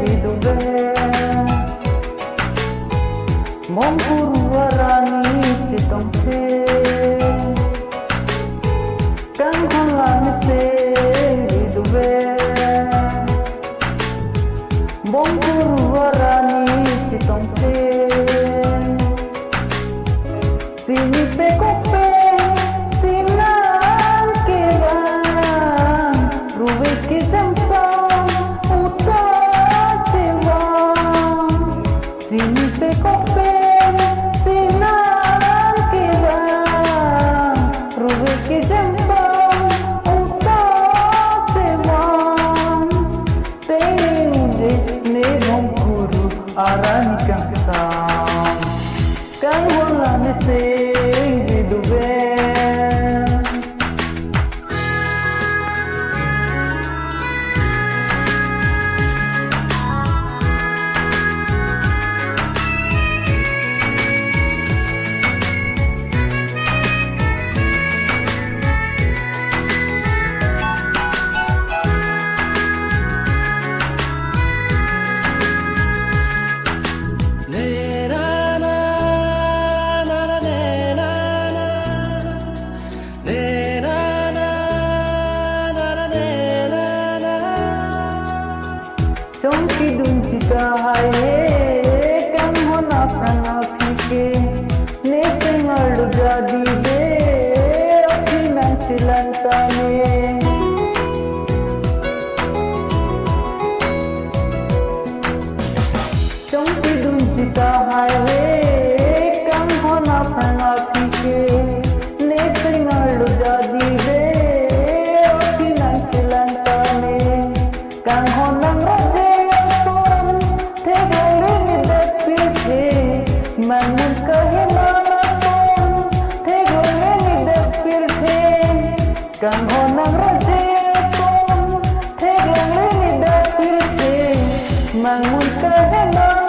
viduve Mongurwarani Pritom Kanghon viduve Mongurwarani Pritom Sini pe kope sinan ke bang ruwe ke jamsam uta cewang sini pe kope sinan ke bang ruwe ke jamsam uta cewang te ude ne guru arani kangsam Kanghon viduve Chongki duncita hai Kanghon apna phike nesengal jadi de akhina chilanta me Chongki duncita hai Kanghon apna phike nesengal jadi de akhina chilanta me Kanghon Mangun kahe nana son thegole ni dapir the Kanghon raje son thegole ni dapir the Mangun kahe nana